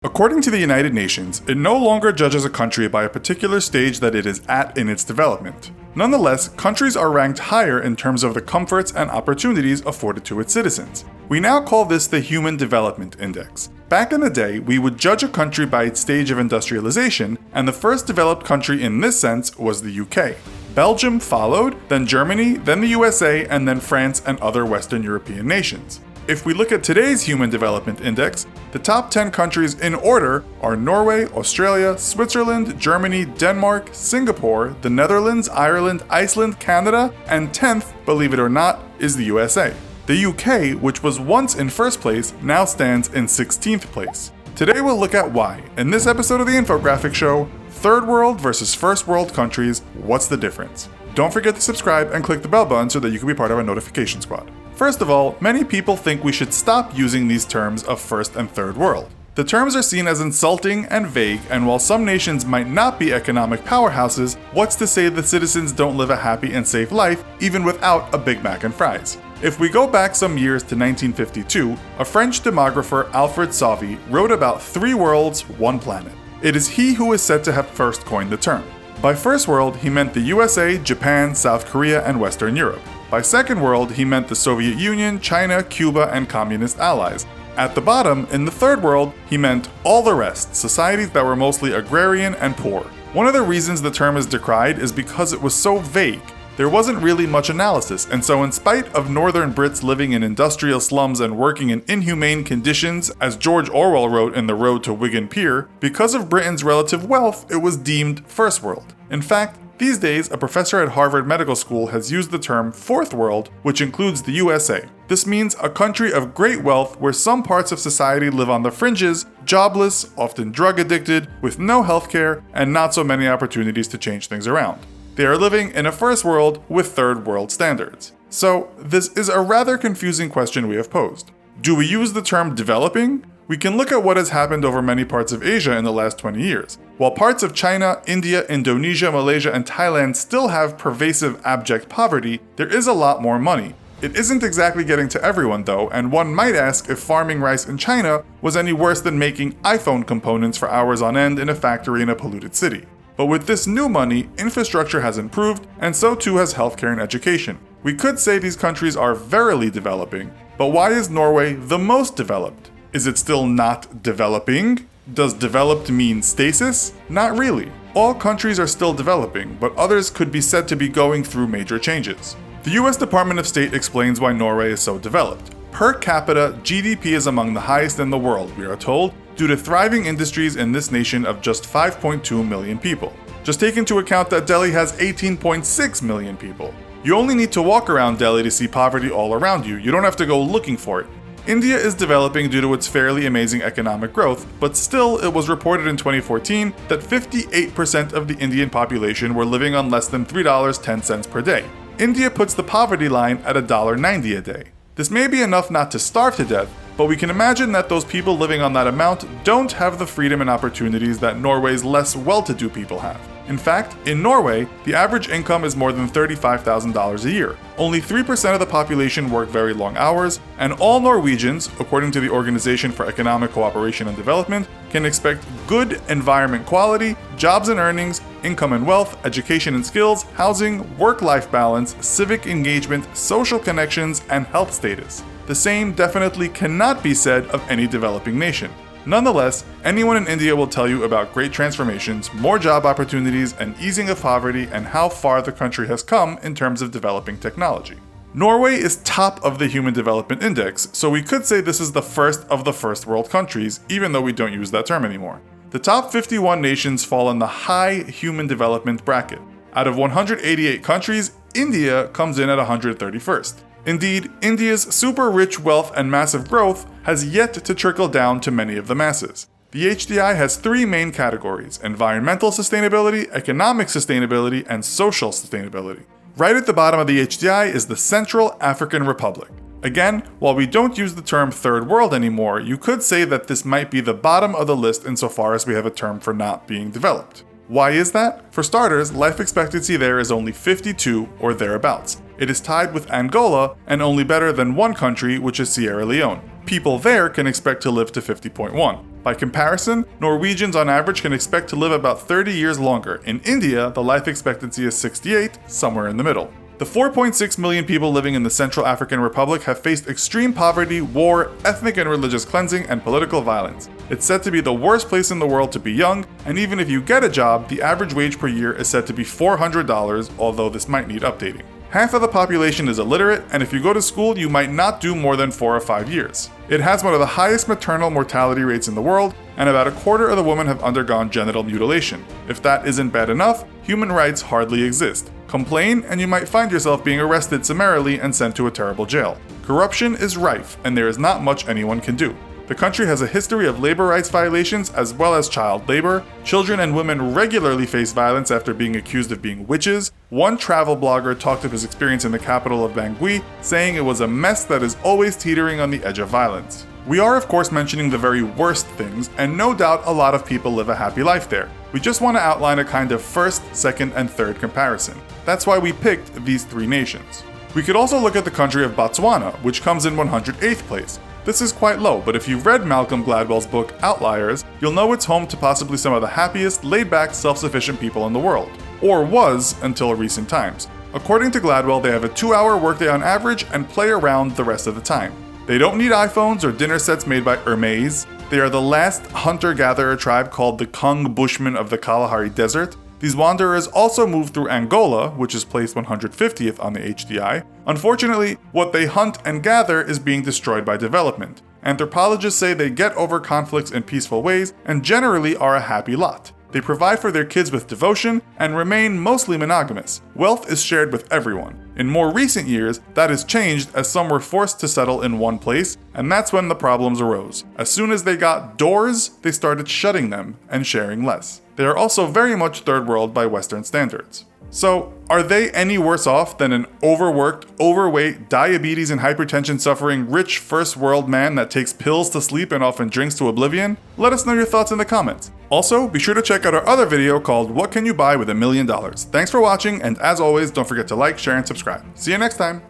According to the United Nations, it no longer judges a country by a particular stage that it is at in its development. Nonetheless, countries are ranked higher in terms of the comforts and opportunities afforded to its citizens. We now call this the Human Development Index. Back in the day, we would judge a country by its stage of industrialization, and the first developed country in this sense was the UK. Belgium followed, then Germany, then the USA, and then France and other Western European nations. If we look at today's Human Development Index, the top 10 countries in order are Norway, Australia, Switzerland, Germany, Denmark, Singapore, the Netherlands, Ireland, Iceland, Canada, and 10th, believe it or not, is the USA. The UK, which was once in first place, now stands in 16th place. Today we'll look at why. In this episode of the Infographics Show, third world versus first world countries, what's the difference? Don't forget to subscribe and click the bell button so that you can be part of our notification squad. First of all, many people think we should stop using these terms of first and third world. The terms are seen as insulting and vague, and while some nations might not be economic powerhouses, what's to say the citizens don't live a happy and safe life even without a Big Mac and fries? If we go back some years to 1952, a French demographer, Alfred Sauvy, wrote about 3 worlds, 1 planet. It is he who is said to have first coined the term. By first world, he meant the USA, Japan, South Korea, and Western Europe. By second world, he meant the Soviet Union, China, Cuba, and communist allies. At the bottom, in the third world, he meant all the rest, societies that were mostly agrarian and poor. One of the reasons the term is decried is because it was so vague. There wasn't really much analysis, and so in spite of northern Brits living in industrial slums and working in inhumane conditions, as George Orwell wrote in The Road to Wigan Pier, because of Britain's relative wealth, it was deemed first world. In fact, these days, a professor at Harvard Medical School has used the term fourth world, which includes the USA. This means a country of great wealth where some parts of society live on the fringes, jobless, often drug addicted, with no healthcare, and not so many opportunities to change things around. They are living in a first world with third world standards. So, this is a rather confusing question we have posed. Do we use the term developing? We can look at what has happened over many parts of Asia in the last 20 years. While parts of China, India, Indonesia, Malaysia, and Thailand still have pervasive abject poverty, there is a lot more money. It isn't exactly getting to everyone though, and one might ask if farming rice in China was any worse than making iPhone components for hours on end in a factory in a polluted city. But with this new money, infrastructure has improved, and so too has healthcare and education. We could say these countries are verily developing, but why is Norway the most developed? Is it still not developing? Does developed mean stasis? Not really. All countries are still developing, but others could be said to be going through major changes. The US Department of State explains why Norway is so developed. Per capita, GDP is among the highest in the world, we are told, due to thriving industries in this nation of just 5.2 million people. Just take into account that Delhi has 18.6 million people. You only need to walk around Delhi to see poverty all around you. You don't have to go looking for it. India is developing due to its fairly amazing economic growth, but still it was reported in 2014 that 58% of the Indian population were living on less than $3.10 per day. India puts the poverty line at $1.90 a day. This may be enough not to starve to death, but we can imagine that those people living on that amount don't have the freedom and opportunities that Norway's less well-to-do people have. In fact, in Norway, the average income is more than $35,000 a year. Only 3% of the population work very long hours, and all Norwegians, according to the Organization for Economic Cooperation and Development, can expect good environment quality, jobs and earnings, income and wealth, education and skills, housing, work-life balance, civic engagement, social connections, and health status. The same definitely cannot be said of any developing nation. Nonetheless, anyone in India will tell you about great transformations, more job opportunities, and easing of poverty, and how far the country has come in terms of developing technology. Norway is top of the Human Development Index, so we could say this is the first of the first world countries, even though we don't use that term anymore. The top 51 nations fall in the high human development bracket. Out of 188 countries, India comes in at 131st. Indeed, India's super rich wealth and massive growth has yet to trickle down to many of the masses. The HDI has 3 main categories: environmental sustainability, economic sustainability, and social sustainability. Right at the bottom of the HDI is the Central African Republic. Again, while we don't use the term third world anymore, you could say that this might be the bottom of the list insofar as we have a term for not being developed. Why is that? For starters, life expectancy there is only 52 or thereabouts. It is tied with Angola and only better than one country, which is Sierra Leone. People there can expect to live to 50.1. By comparison, Norwegians on average can expect to live about 30 years longer. In India, the life expectancy is 68, somewhere in the middle. The 4.6 million people living in the Central African Republic have faced extreme poverty, war, ethnic and religious cleansing, and political violence. It's said to be the worst place in the world to be young, and even if you get a job, the average wage per year is said to be $400, although this might need updating. Half of the population is illiterate, and if you go to school, you might not do more than 4 or 5 years. It has one of the highest maternal mortality rates in the world, and about a quarter of the women have undergone genital mutilation. If that isn't bad enough, human rights hardly exist. Complain, and you might find yourself being arrested summarily and sent to a terrible jail. Corruption is rife, and there is not much anyone can do. The country has a history of labor rights violations as well as child labor. Children and women regularly face violence after being accused of being witches. One travel blogger talked of his experience in the capital of Bangui, saying it was a mess that is always teetering on the edge of violence. We are of course mentioning the very worst things, and no doubt a lot of people live a happy life there. We just want to outline a kind of first, second, and third comparison. That's why we picked these 3 nations. We could also look at the country of Botswana, which comes in 108th place. This is quite low, but if you've read Malcolm Gladwell's book Outliers, you'll know it's home to possibly some of the happiest, laid-back, self-sufficient people in the world. Or was until recent times. According to Gladwell, they have a 2-hour workday on average and play around the rest of the time. They don't need iPhones or dinner sets made by Hermes. They are the last hunter-gatherer tribe called the Kung Bushmen of the Kalahari Desert. These wanderers also moved through Angola, which is placed 150th on the HDI. Unfortunately, what they hunt and gather is being destroyed by development. Anthropologists say they get over conflicts in peaceful ways and generally are a happy lot. They provide for their kids with devotion and remain mostly monogamous. Wealth is shared with everyone. In more recent years, that has changed as some were forced to settle in one place, and that's when the problems arose. As soon as they got doors, they started shutting them and sharing less. They are also very much third world by Western standards. So, are they any worse off than an overworked, overweight, diabetes and hypertension suffering rich first world man that takes pills to sleep and often drinks to oblivion? Let us know your thoughts in the comments. Also, be sure to check out our other video called What Can You Buy with $1 Million? Thanks for watching, and as always, don't forget to like, share, and subscribe. See you next time!